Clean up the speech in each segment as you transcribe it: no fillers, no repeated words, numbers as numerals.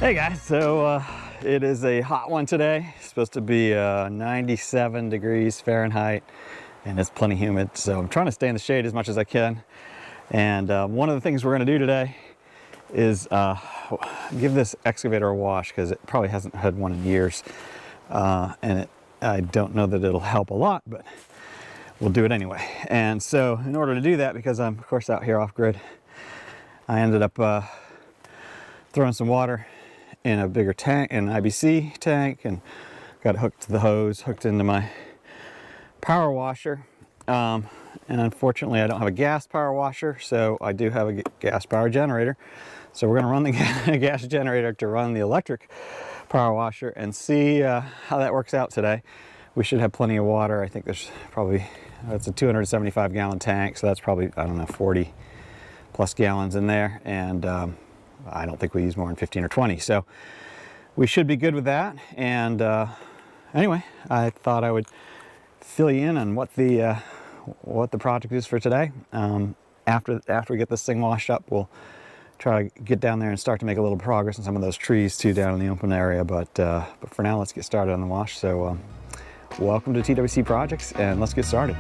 Hey guys, so it is a hot one today. It's supposed to be 97 degrees Fahrenheit and it's plenty humid, so I'm trying to stay in the shade as much as I can. And one of the things we're going to do today is give this excavator a wash, because it probably hasn't had one in years, and I don't know that it'll help a lot, but we'll do it anyway. And so in order to do that, because I'm of course out here off grid, I ended up throwing some water in a bigger tank, an IBC tank, and got it hooked to the hose, hooked into my power washer. And unfortunately I don't have a gas power washer, so I do have a gas power generator. So we're going to run the gas generator to run the electric power washer and see how that works out today. We should have plenty of water. I think there's probably, it's a 275 gallon tank, so that's probably, I don't know, 40 plus gallons in there, and I don't think we use more than 15 or 20, so we should be good with that. And anyway, I thought I would fill you in on what the project is for today. After we get this thing washed up, we'll try to get down there and start to make a little progress on some of those trees too down in the open area. But for now, let's get started on the wash. So welcome to TWC Projects, and let's get started.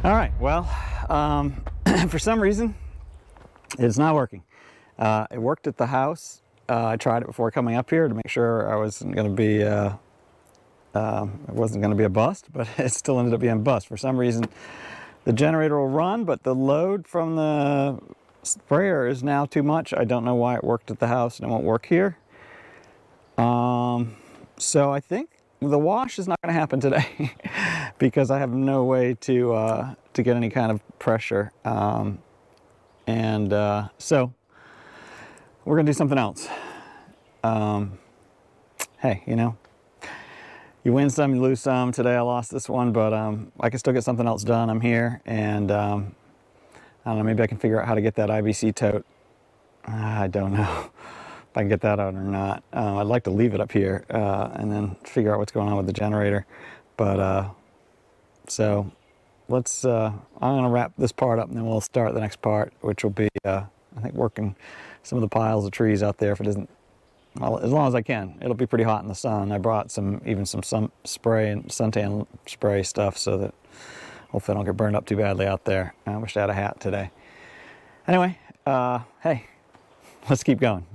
All right, well, for some reason, it's not working. It worked at the house. I tried it before coming up here to make sure I wasn't going to be, it wasn't going to be a bust, but it still ended up being a bust. For some reason, the generator will run, but the load from the sprayer is now too much. I don't know why it worked at the house and it won't work here. So I think the wash is not going to happen today because I have no way to get any kind of pressure. So we're going to do something else. Hey, you know, you win some, you lose some. Today I lost this one, but I can still get something else done. I'm here, and I don't know, maybe I can figure out how to get that IBC tote. I don't know if I can get that out or not. I'd like to leave it up here and then figure out what's going on with the generator. But so let's, I'm going to wrap this part up and then we'll start the next part, which will be, I think, working some of the piles of trees out there. If it isn't, well, as long as I can. It'll be pretty hot in the sun. I brought even some sun spray and suntan spray stuff so that hopefully I don't get burned up too badly out there. I wish I had a hat today. Anyway, hey, let's keep going.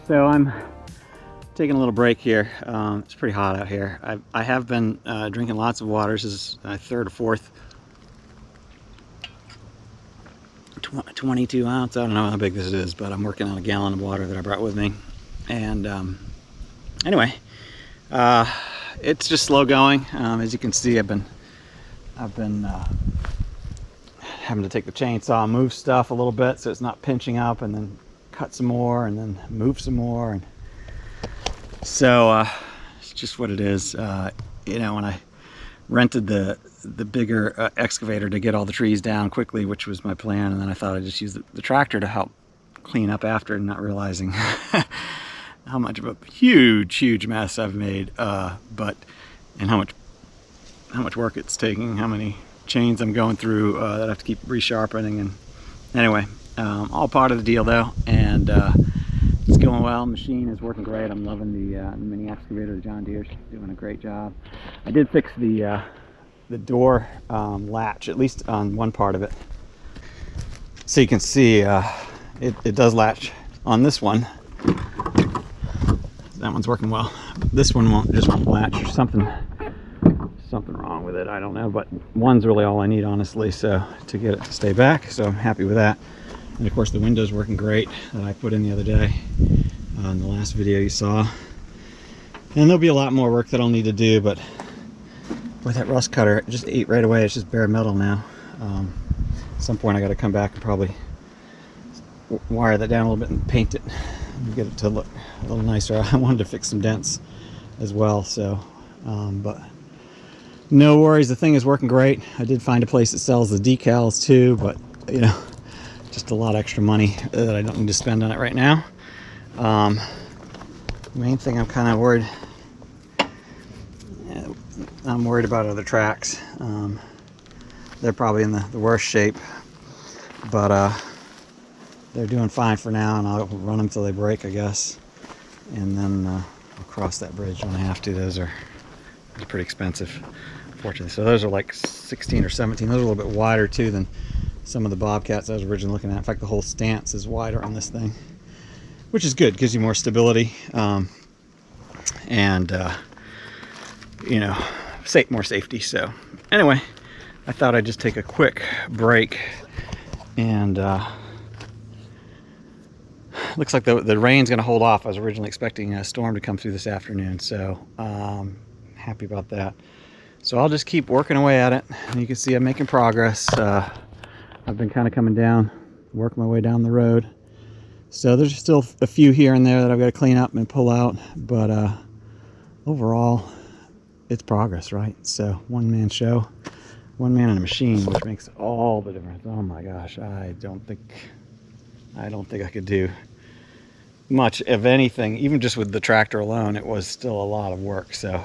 So I'm taking a little break here. It's pretty hot out here. I have been drinking lots of water. This is my third or fourth 22 ounce. I don't know how big this is, but I'm working on a gallon of water that I brought with me. And anyway, it's just slow going. As you can see, I've been having to take the chainsaw and move stuff a little bit so it's not pinching up, and then cut some more and then move some more. And so it's just what it is. You know, when I rented the bigger excavator to get all the trees down quickly, which was my plan, and then I thought I'd just use the tractor to help clean up after, not realizing how much of a huge mess I've made, and how much work it's taking, how many chains I'm going through that I have to keep resharpening. And anyway, all part of the deal though, and it's going well. Machine is working great. I'm loving the mini excavator. The John Deere is doing a great job. I did fix the door latch, at least on one part of it, so you can see it does latch on this one. That one's working well. This one won't latch, or something wrong with it. I don't know, but one's really all I need, honestly, so to get it to stay back. So I'm happy with that. And of course the window's working great that I put in the other day in the last video you saw. And there'll be a lot more work that I'll need to do, but with that rust cutter, it just ate right away. It's just bare metal now. At some point I got to come back and probably wire that down a little bit and paint it and get it to look a little nicer. I wanted to fix some dents as well, so but no worries, the thing is working great. I did find a place that sells the decals too, but you know, just a lot of extra money that I don't need to spend on it right now. Main thing I'm kind of worried about are the tracks. They're probably in the worst shape, but they're doing fine for now, and I'll run them till they break, I guess, and then I'll cross that bridge when I have to. Those are pretty expensive, unfortunately. So those are like 16 or 17. Those are a little bit wider too than some of the Bobcats I was originally looking at. In fact, the whole stance is wider on this thing, which is good. Gives you more stability, and you know, more safety. So anyway, I thought I'd just take a quick break, and looks like the rain's going to hold off. I was originally expecting a storm to come through this afternoon, so happy about that. So I'll just keep working away at it, and you can see I'm making progress. I've been kind of coming down, working my way down the road. So there's still a few here and there that I've got to clean up and pull out, but overall, it's progress, right? So one-man show, one man in a machine, which makes all the difference. Oh my gosh, I don't think I could do much of anything, even just with the tractor alone. It was still a lot of work. So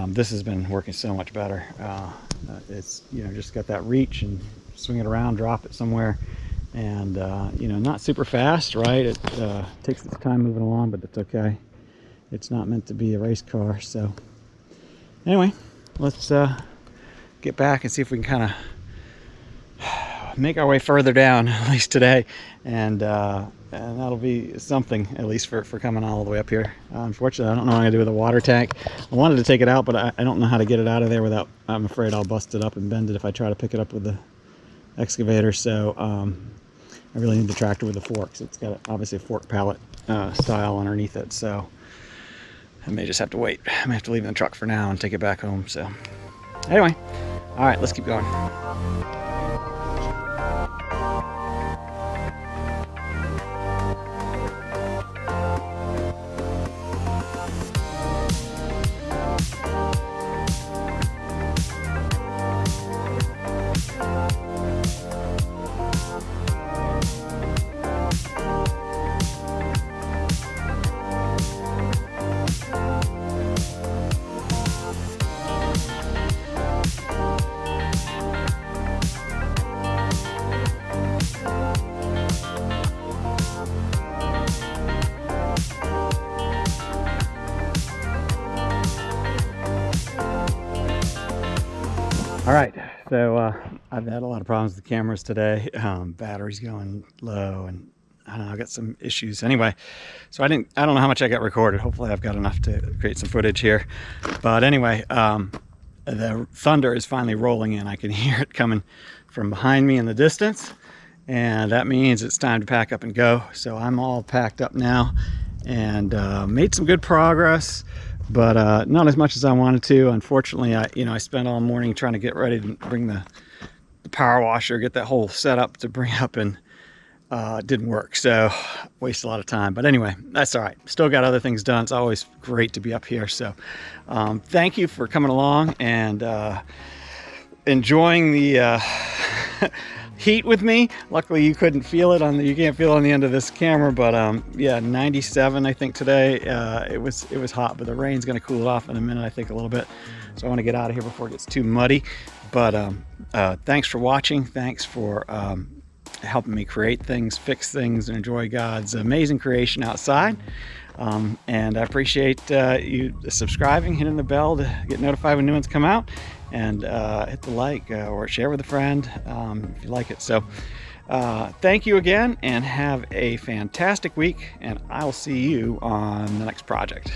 this has been working so much better. It's, you know, just got that reach and swing it around, drop it somewhere, and you know, not super fast, right? It takes its time moving along, but it's okay. It's not meant to be a race car. So anyway, let's get back and see if we can kind of make our way further down, at least today, and that'll be something, at least for coming all the way up here. Unfortunately, I don't know what I'm gonna do with the water tank. I wanted to take it out, but I don't know how to get it out of there without, I'm afraid I'll bust it up and bend it if I try to pick it up with the excavator. So I really need the tractor with the forks. It's got obviously a fork pallet style underneath it, so I may just have to wait. I may have to leave it in the truck for now and take it back home. So anyway, all right, let's keep going. All right, so I've had a lot of problems with the cameras today. Battery's going low, and I don't know, I got some issues anyway. So I don't know how much I got recorded. Hopefully I've got enough to create some footage here. But anyway, the thunder is finally rolling in. I can hear it coming from behind me in the distance, and that means it's time to pack up and go. So I'm all packed up now, and made some good progress, but not as much as I wanted to. Unfortunately, I spent all morning trying to get ready to bring the power washer, get that whole setup to bring up, and it didn't work, so waste a lot of time. But anyway, that's all right. Still got other things done. It's always great to be up here. So thank you for coming along and enjoying the heat with me. Luckily you couldn't feel it you can't feel it on the end of this camera, but yeah, 97 I think today. It was hot, but the rain's going to cool it off in a minute, I think, a little bit. So I want to get out of here before it gets too muddy. But thanks for watching. Thanks for helping me create things, fix things, and enjoy God's amazing creation outside. And I appreciate you subscribing, hitting the bell to get notified when new ones come out, and hit the like or share with a friend if you like it. So thank you again, and have a fantastic week, and I'll see you on the next project.